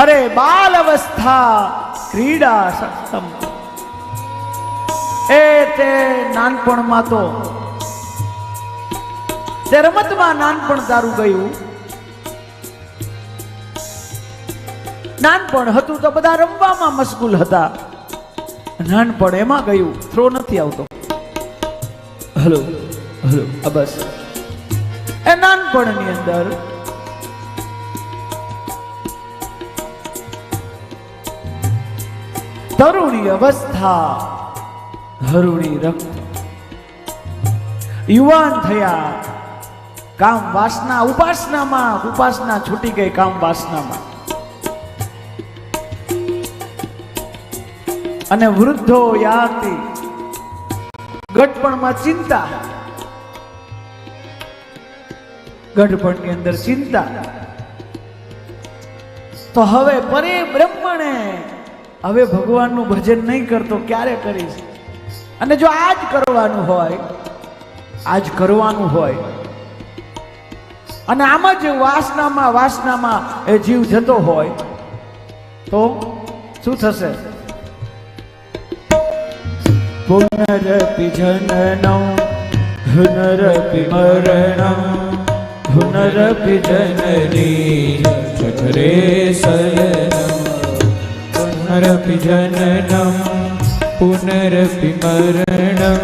અરે બાલ અવસ્થા ક્રીડા સક્ષમ, એ તે નાનપણમાં તો તે રમતમાં નાનપણ તારું ગયું. નાનપણ હતું તો બધા રમવામાં મશગુલ હતા, નાનપણ એમાં ગયું. થ્રો નથી આવતો. હલો હલો, બસ. એ નાનપણની અંદર તરુણી અવસ્થા, હરુણી રક્ત, યુવાન થયા, કામ વાસના ઉપાસનામાં, ઉપાસના છૂટી ગઈ કામ વાસનામાં, અને વૃદ્ધો યાતિ, ગઢપણમાં ચિંતા, ગઢપણની અંદર ચિંતા. તો હવે પરે બ્રહ્મણે હવે ભગવાનનું ભજન નહીં કરતો ક્યારે કરીશ? અને જો આજ કરવાનું હોય, આજ કરવાનું હોય, અને આમાં જ વાસનામાં વાસનામાં એ જીવ જતો હોય તો શું થશે? પુનરપી જનનમ પુનરપી મરણમ પુનરપી જનની જઠરે શયનમ પુનરપી જનનમ પુનરપી મરણમ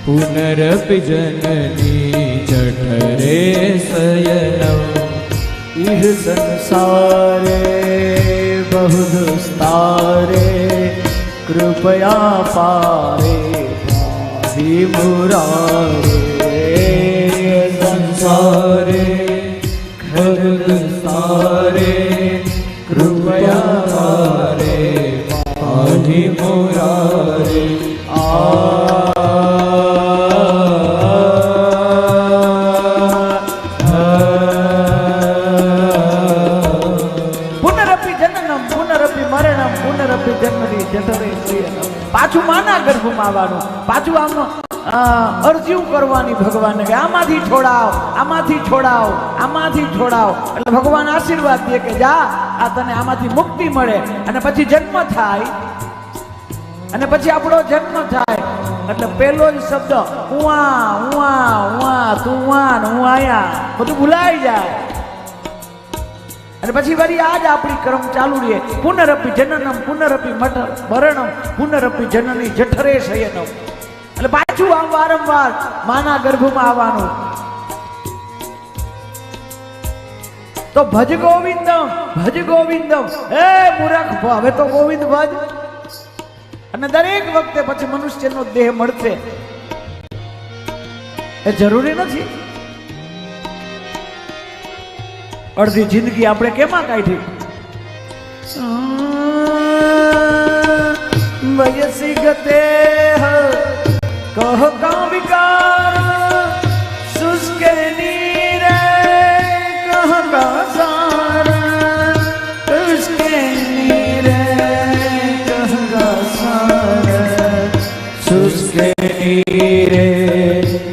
પુનરપી જનની જઠરે શયનમ. ઇહ સંસારે બહુ દુસ્તારે કૃપયા પારે પાહી મુરારે. સંસારે ખરદસારે કૃપયા પારે પાહી મુરારે. પાછું માના ગર્ભમાં આવવાનું, પાછું આમ અરજીઓ કરવાની ભગવાનને કે આમાંથી છોડાવ, આમાંથી છોડાવ, આમાંથી છોડાવ. એટલે ભગવાન આશીર્વાદ દે કે જા, આ તને આમાંથી મુક્તિ મળે. અને પછી જન્મ થાય, અને પછી આપણો જન્મ થાય એટલે પેલો જ શબ્દ ઉવા ઉવા ઉવા, તું ઉવા ને હું આયા, બધું ભૂલાઈ જાય. અને પછી વળી આજ આપણી કર્મ ચાલુ રહે. પુનરપી જનનમ પુનરપી મરણમ પુનરપી જનની જઠરે શયનમ. એટલે પાછું આમ વારંવાર માના ગર્ભમાં આવવાનું. તો ભજ ગોવિંદમ ભજ ગોવિંદમ. હે મૂર્ખ, હવે તો ગોવિંદ ભજ. અને દરેક વખતે પછી મનુષ્યનો દેહ મળશે એ જરૂરી નથી. અડધી જિંદગી આપણે કેમાં કાઢી? વયસી ગતે કહ કા વિકાર સુસ્કે નીરે કહ કા સાર સુસ્કે નીરે કહ કા સાર સુસ્કે નીરે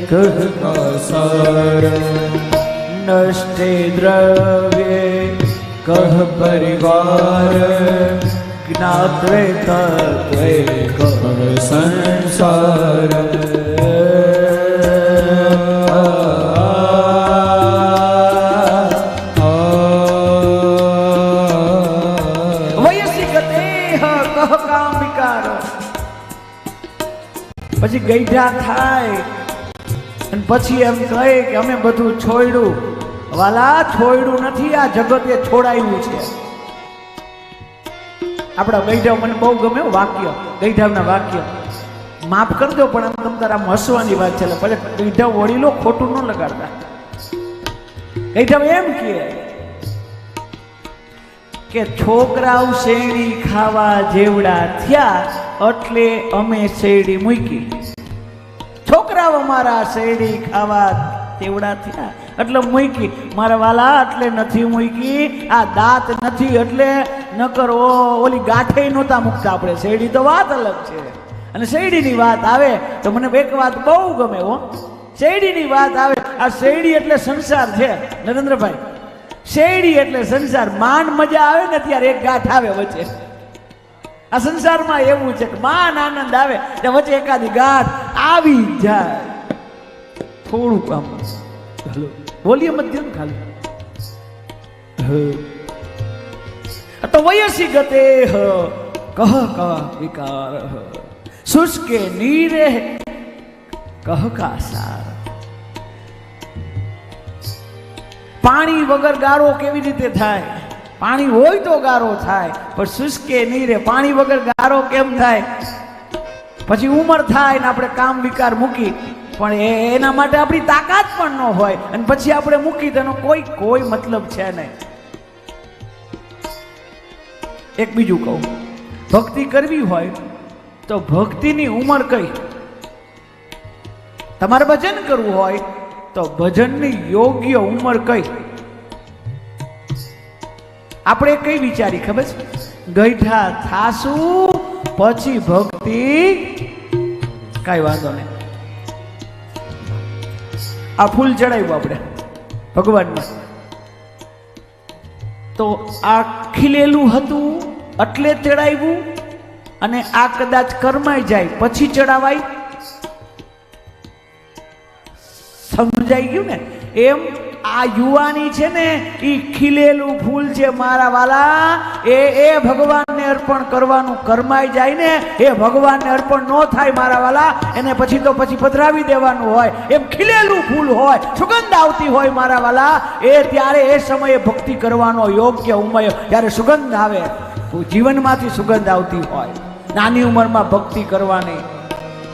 કહ કા સાર. નષ્ટે દ્રવ્યે કહ પરિવાર જ્ઞાત્વે તત્વે કહ સંસાર. વયસી ગતેહ કહ કામ વિકાર. પછી ગઈઢા થાય અને પછી એમ કહે કે અમે બધું છોડ્યું. વાલા, છોડ્યું નથી, આ જગતે છોડાયું છે. આપણા ગઈઢાવ મને બહુ ગમે વાક્ય, ગઈઢાવના વાક્ય. માફ કરજો પણ આમ તમ તારા હસવાની વાત છે. ભલે ગઈઢાવ વડીલો ખોટું ન લગાડતા. ગઈઢાવ એમ કે છોકરાઓ શેરડી ખાવા જેવડા થયા એટલે અમે શેરડી મૂકી. છોકરાઓ અમારા શેરડી ખાવા તેવડા થયા એટલે મૂકી. મારા વાલા, એટલે નથી મૂકી. આ દાંત નથી એટલે નકર ઓલી ગાંઠે નહોતા મૂકતા આપણે. શેરડી તો વાત અલગ છે. અને શેરડીની વાત આવે તો મને એક વાત બહુ ગમે હો. શેરડીની વાત આવે, આ શેરડી એટલે સંસાર છે નરેન્દ્રભાઈ. શેરડી એટલે સંસાર. માન મજા આવે ને ત્યારે એક ગાંઠ આવે વચ્ચે. આ સંસારમાં એવું છે કે માન આનંદ આવે ત્યાં વચ્ચે એકાદી ગાંઠ આવી જાય. થોડુંક આમ બોલીએ મધ્યમ ખાલી તો વયસી ગતે કહ કહ વિકાર શુષ્કે નીરે કહ કા સાર. પાણી વગર ગારો કેવી રીતે થાય? પાણી હોય તો ગારો થાય, પણ શુષ્કે નીરે પાણી વગર ગારો કેમ થાય? પછી ઉંમર થાય ને આપણે કામ વિકાર મૂકી, પણ એના માટે આપણી તાકાત પણ ન હોય, અને પછી આપણે મૂકી તેનો કોઈ મતલબ છે નહીં. એક બીજું કહું, ભક્તિ કરવી હોય તો ભક્તિની ઉંમર કઈ? તમારે ભજન કરવું હોય તો ભજનની યોગ્ય ઉંમર કઈ? આપણે કઈ વિચારી ખબર છે? ગઈઠા થાશું પછી ભક્તિ. કઈ વાંધો નહીં. આ ફૂલ ચડાવ્યું આપણે ભગવાનને, તો આ ખીલેલું હતું એટલે ચડાવ્યું, અને આ કદાચ કરમાઈ જાય પછી ચડાવાય. સમજાઈ ગયું ને? એમ આ યુવાની છે ને, એ ખીલેલું ફૂલ છે મારા વાલા, એ ભગવાનને અર્પણ કરવાનું. કરમાઈ જાય ને એ ભગવાનને અર્પણ ન થાય મારા વાલા, એને પછી તો પછી પધરાવી દેવાનું હોય. એમ ખીલેલું ફૂલ હોય, સુગંધ આવતી હોય મારા વાલા, એ ત્યારે એ સમયે ભક્તિ કરવાનો યોગ્ય ઉમય. જ્યારે સુગંધ આવે, જીવનમાંથી સુગંધ આવતી હોય, નાની ઉંમરમાં ભક્તિ કરવાની.